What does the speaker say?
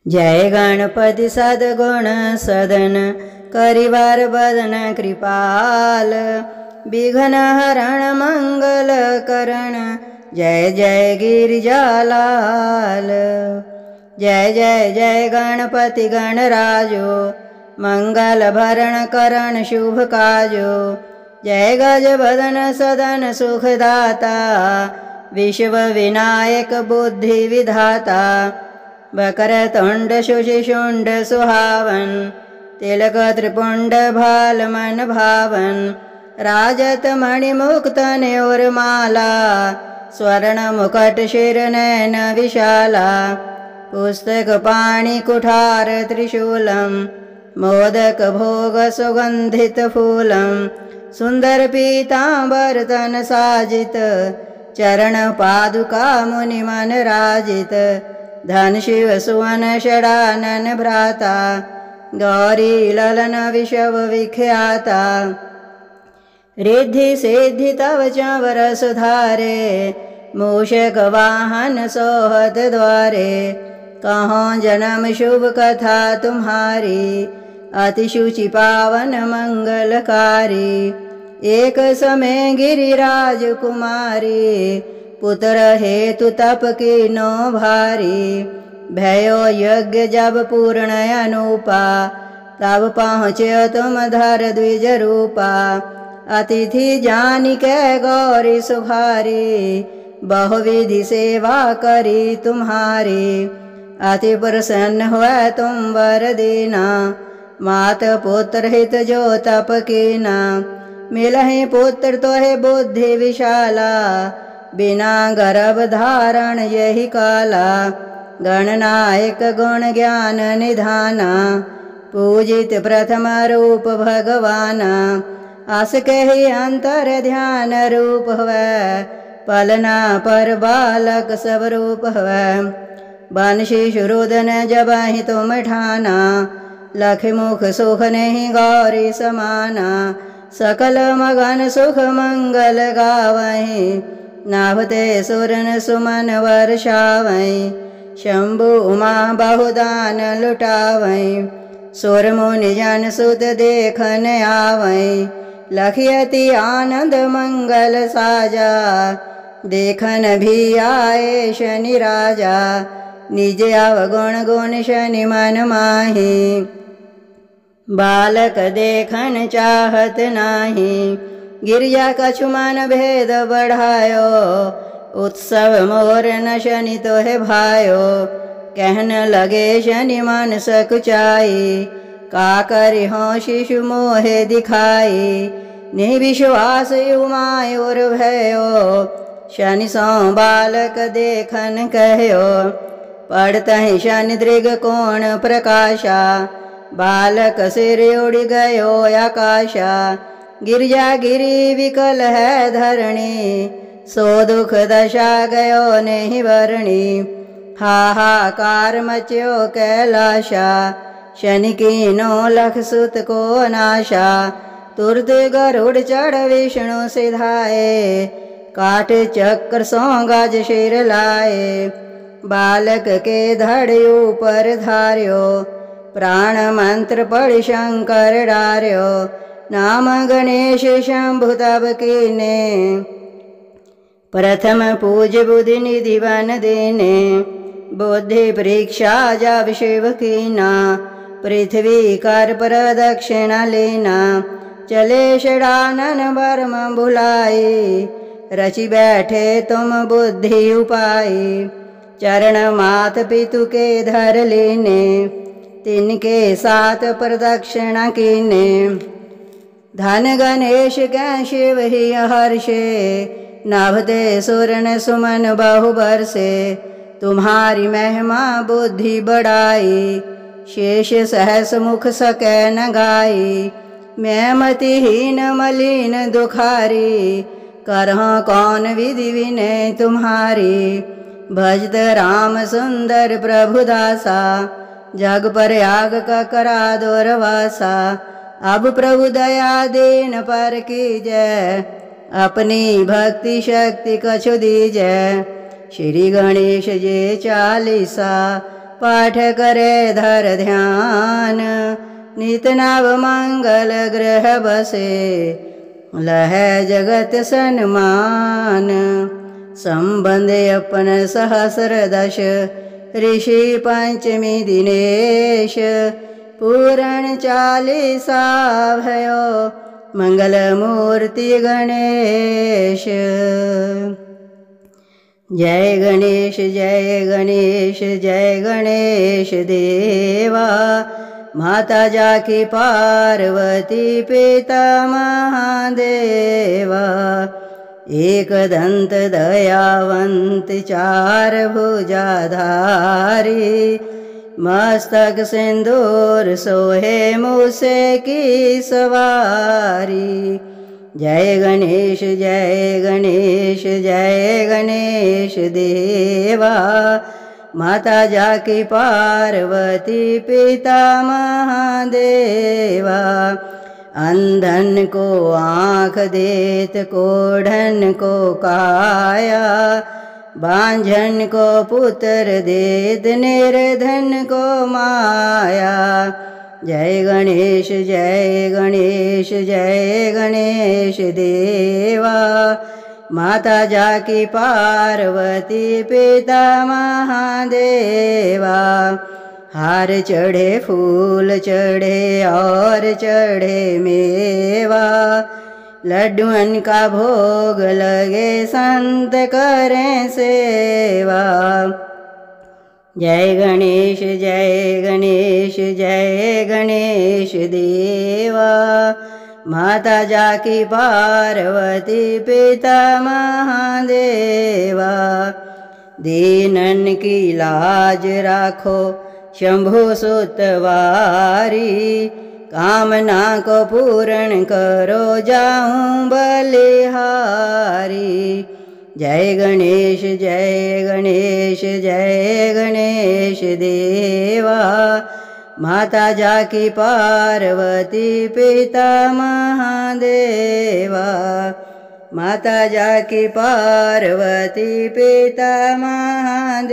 जय गणपति सद्गुण सदन करिवार बदन कृपाल विघ्न हरण मंगल करण जय जय गिरिजालाल। जय जय जय गणपति गणराजो मंगल भरण करण शुभ काजो। जय गज बदन सदन सुखदाता विश्व विनायक बुद्धि विधाता। बकर तुंड शुचिशुंड सुहावन तिलक त्रिपुंड भाल मन भावन। राजत मणिमुक्त न्योर माला स्वर्ण मुकुट शिर नयन विशाला। पुस्तक पाणि कुठार त्रिशूलम मोदक भोग सुगंधित फूलम। सुंदर पीतांबर तन साजित चरण पादुका मुनि मन राजित। धन शिव सुवन षडानन भ्राता गौरी ललन विषव विख्याता। रिद्धि सिद्धि तव चंवर सुधारे मूषक वाहन सोहत द्वारे। कहो जन्म शुभ कथा तुम्हारी अति शुचि पावन मंगलकारी। एक समय गिरिराज कुमारी पुत्र हेतु तप की नो भारी। भयो यज्ञ जब पूर्ण अनुपा तब पहुँचे तुम धर द्विज रूपा। अतिथि जानि के गौरी सुखारी बहुविधि सेवा करी तुम्हारी। अति प्रसन्न हुआ तुम वर दीना मात पुत्र हित जो तप कीना। मिलहि पुत्र तोहे बुद्धि विशाला बिना गर्भ धारण यही काला। गणनायक गुण ज्ञान निधाना पूजित प्रथम रूप भगवाना। अस कही अंतर ध्यान रूप हुआ पलना पर बालक सब रूप हुआ। बंशी शुरुदन जबहि तुम ठाना लख मुख सुख नहीं गौरी समाना। सकल मगन सुख मंगल गावहीं नाभते सुरन सुमन वर्षावहीं। शंभु उमा बहुदान लुटावहीं सुर मुनि जन सुत देखन आवहीं। लखयति आनंद मंगल साजा देखन भी आए शनि राजा। निज अवगुण गुण शनि मन माही बालक देखन चाहत नाही। गिरिजा कछु मन भेद बढ़ायो उत्सव मोर न शनि तोहे भायो। कहन लगे शनि मन सकुचाई का करि हो शिशु मोहे दिखाई। निविश्वास उमायोर भयो शनि सो बालक देखन कहो। पड़तहि शनि दृग कोण प्रकाशा बालक सिर उड़ गयो आकाशा। गिरिजा गिरी विकल है धरणी सो दुख दशा गयो नहीं वरणी। हाहाकार मच्यो कैलाशा शनि की नो लख सुत को नाशा। तुरत गरुड़ चढ़ विष्णु सिधाए काट चक्र सो गज शिर लाए। बालक के धड़ ऊपर धार्यो प्राण मंत्र पढ़ शंकर डार्यो। नाम गणेश शंभु तब कीने प्रथम पूज बुद्धि निधि बन देने। बुद्धि परीक्षा जब शिव कीना पृथ्वी कर प्रदक्षिणा लेना। चले षडानन वर्म भुलाई रचि बैठे तुम बुद्धि उपाई। चरण मात पितु के धर लेने तिनके साथ प्रदक्षिणा कीने। धन गणेश कै शिव ही हर्षे नभते सुरन सुमन बहु बरसे। तुम्हारी महिमा बुद्धि बढ़ाई शेष सहस मुख सकै न गाई। मैं मतिहीन मलिन दुखारी करह कौन विधि विनय तुम्हारी। भजत राम सुंदर प्रभु दासा जग पर आग का करा दुर्वासा। अब प्रभु दया दीन पर कीजय अपनी भक्ति शक्ति कछु दीजय। श्री गणेश जे चालीसा पाठ करे धर ध्यान, नित नाव मंगल ग्रह बसे, लह जगत सन्मान। संबंध अपन सहस्र दश, ऋषि पंचमी दिनेश, पूरण 40 भयो, मंगल मूर्ति गणेश। जय गणेश जय गणेश जय गणेश देवा, माता जाकी पार्वती पिता महादेवा। एक दंत दयावंत चार भुजाधारी, मस्तक सिंदूर सोहे मूसे की सवारी। जय गणेश जय गणेश जय गणेश देवा, माता जाकी पार्वती पिता महादेवा। अंधन को आँख देत, कोढ़न को काया, बांझन को पुत्र देत, निर्धन को माया। जय गणेश जय गणेश जय गणेश देवा, माता जाकी पार्वती पिता महादेवा। हार चढ़े फूल चढ़े और चढ़े मेवा, लड्डुअन का भोग लगे संत करें सेवा। जय गणेश जय गणेश जय गणेश देवा, माता जाकी पार्वती पिता महादेवा। दीनन की लाज राखो शंभु सुतवारी, कामना को पूर्ण करो जाऊं बलिहारी। जय गणेश जय गणेश जय गणेश देवा, माता जाकी पार्वती पिता महादेवा। माता जाकी पार्वती पिता महादेवा।